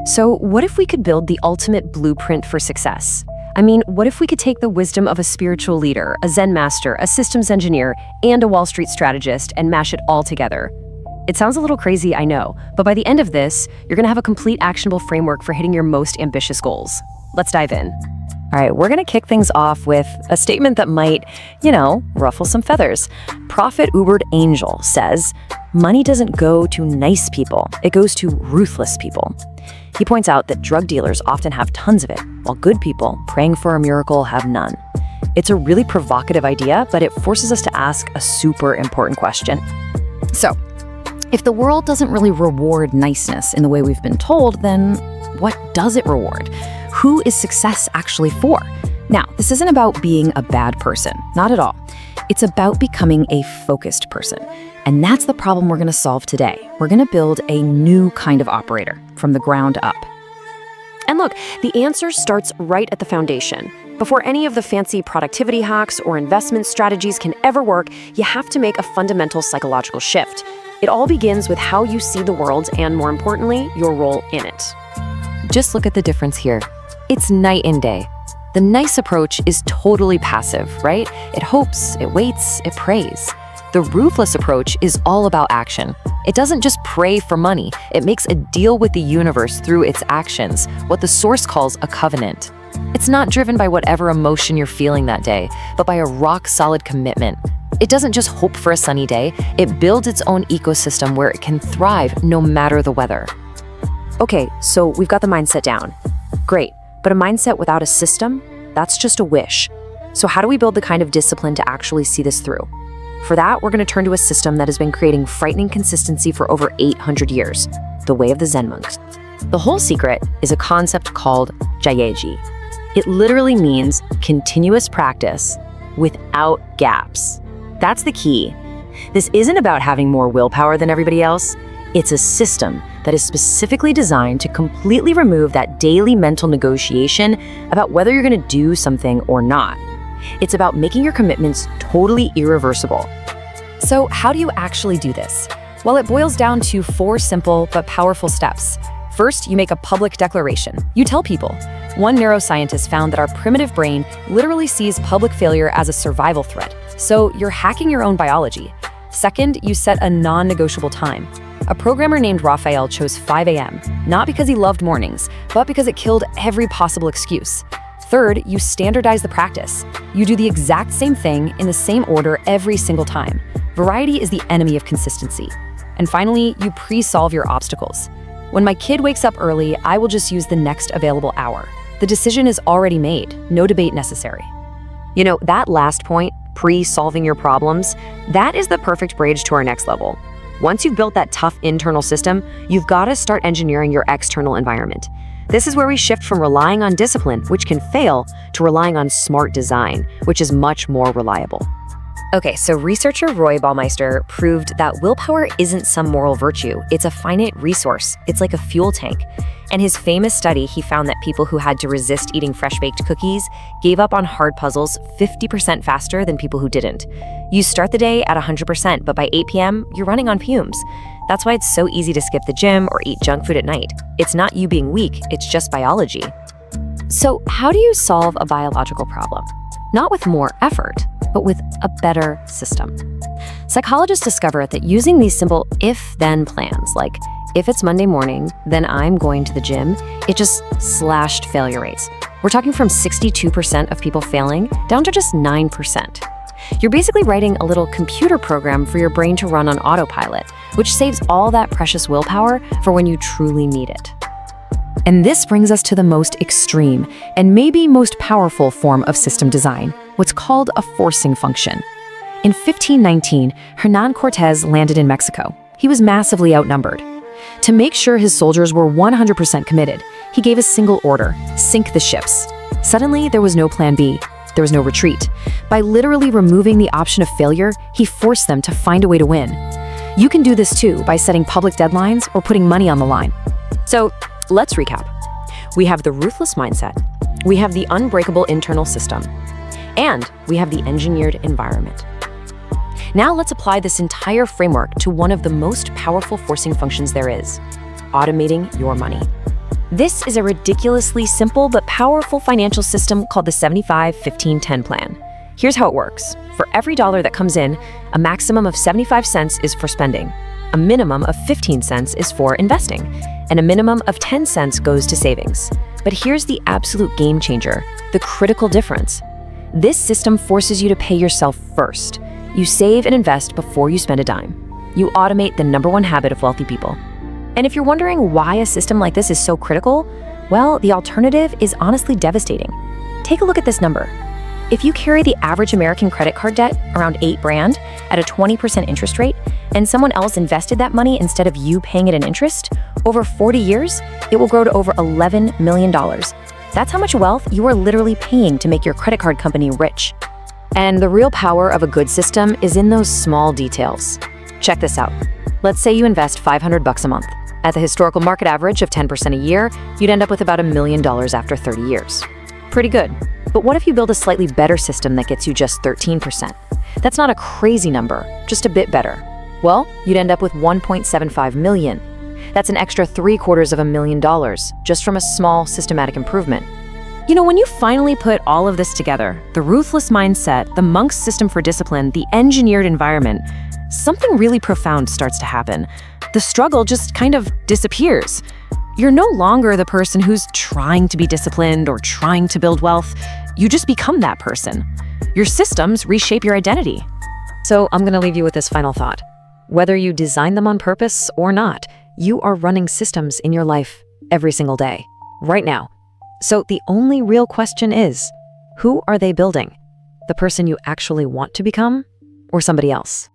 So what if we could build the ultimate blueprint for success? I mean, what if we could take the wisdom of a spiritual leader, a Zen master, a systems engineer, and a Wall Street strategist and mash it all together? It sounds a little crazy, I know, but by the end of this, you're gonna have a complete actionable framework for hitting your most ambitious goals. Let's dive in. All right, we're gonna kick things off with a statement that might, ruffle some feathers. Prophet Ubered Angel says, money doesn't go to nice people, it goes to ruthless people. He points out that drug dealers often have tons of it, while good people, praying for a miracle, have none. It's a really provocative idea, but it forces us to ask a super important question. So, if the world doesn't really reward niceness in the way we've been told, then what does it reward? Who is success actually for? Now, this isn't about being a bad person, not at all. It's about becoming a focused person. And that's the problem we're gonna solve today. We're gonna build a new kind of operator from the ground up. And look, the answer starts right at the foundation. Before any of the fancy productivity hacks or investment strategies can ever work, you have to make a fundamental psychological shift. It all begins with how you see the world and, more importantly, your role in it. Just look at the difference here. It's night and day. The nice approach is totally passive, right? It hopes, it waits, it prays. The ruthless approach is all about action. It doesn't just pray for money. It makes a deal with the universe through its actions, what the source calls a covenant. It's not driven by whatever emotion you're feeling that day, but by a rock-solid commitment. It doesn't just hope for a sunny day. It builds its own ecosystem where it can thrive no matter the weather. Okay, so we've got the mindset down. Great, but a mindset without a system? That's just a wish. So how do we build the kind of discipline to actually see this through? For that, we're going to turn to a system that has been creating frightening consistency for over 800 years, the way of the Zen monks. The whole secret is a concept called Jayeji. It literally means continuous practice without gaps. That's the key. This isn't about having more willpower than everybody else. It's a system that is specifically designed to completely remove that daily mental negotiation about whether you're going to do something or not. It's about making your commitments totally irreversible. So how do you actually do this? Well, it boils down to 4 simple but powerful steps. First, you make a public declaration. You tell people. One neuroscientist found that our primitive brain literally sees public failure as a survival threat. So you're hacking your own biology. Second, you set a non-negotiable time. A programmer named Raphael chose 5 a.m., not because he loved mornings, but because it killed every possible excuse. Third, you standardize the practice. You do the exact same thing in the same order every single time. Variety is the enemy of consistency. And finally, you pre-solve your obstacles. When my kid wakes up early, I will just use the next available hour. The decision is already made, no debate necessary. You know, that last point, pre-solving your problems, that is the perfect bridge to our next level. Once you've built that tough internal system, you've got to start engineering your external environment. This is where we shift from relying on discipline, which can fail, to relying on smart design, which is much more reliable. Okay, so researcher Roy Baumeister proved that willpower isn't some moral virtue. It's a finite resource. It's like a fuel tank. In his famous study, he found that people who had to resist eating fresh-baked cookies gave up on hard puzzles 50% faster than people who didn't. You start the day at 100%, but by 8 p.m., you're running on fumes. That's why it's so easy to skip the gym or eat junk food at night. It's not you being weak, it's just biology. So how do you solve a biological problem? Not with more effort, but with a better system. Psychologists discover that using these simple if-then plans, like if it's Monday morning, then I'm going to the gym, it just slashed failure rates. We're talking from 62% of people failing down to just 9%. You're basically writing a little computer program for your brain to run on autopilot, which saves all that precious willpower for when you truly need it. And this brings us to the most extreme and maybe most powerful form of system design, what's called a forcing function. In 1519, Hernan Cortez landed in Mexico. He was massively outnumbered. To make sure his soldiers were 100% committed, he gave a single order: sink the ships. Suddenly, there was no plan B. There was no retreat. By literally removing the option of failure, he forced them to find a way to win. You can do this too by setting public deadlines or putting money on the line. So let's recap. We have the ruthless mindset, we have the unbreakable internal system, and we have the engineered environment. Now let's apply this entire framework to one of the most powerful forcing functions there is: automating your money. This is a ridiculously simple but powerful financial system called the 75-15-10 plan. Here's how it works. For every dollar that comes in, a maximum of 75 cents is for spending, a minimum of 15 cents is for investing, and a minimum of 10 cents goes to savings. But here's the absolute game changer, the critical difference. This system forces you to pay yourself first. You save and invest before you spend a dime. You automate the number one habit of wealthy people. And if you're wondering why a system like this is so critical, well, the alternative is honestly devastating. Take a look at this number. If you carry the average American credit card debt, around $8,000, at a 20% interest rate, and someone else invested that money instead of you paying it in interest, over 40 years, it will grow to over $11 million. That's how much wealth you are literally paying to make your credit card company rich. And the real power of a good system is in those small details. Check this out. Let's say you invest $500 a month. At the historical market average of 10% a year, you'd end up with about $1 million after 30 years. Pretty good. But what if you build a slightly better system that gets you just 13%? That's not a crazy number, just a bit better. Well, you'd end up with $1.75 million. That's an extra $750,000 just from a small systematic improvement. You know, when you finally put all of this together, the ruthless mindset, the monk's system for discipline, the engineered environment, something really profound starts to happen. The struggle just kind of disappears. You're no longer the person who's trying to be disciplined or trying to build wealth. You just become that person. Your systems reshape your identity. So I'm going to leave you with this final thought. Whether you design them on purpose or not, you are running systems in your life every single day, right now. So the only real question is, who are they building? The person you actually want to become, or somebody else?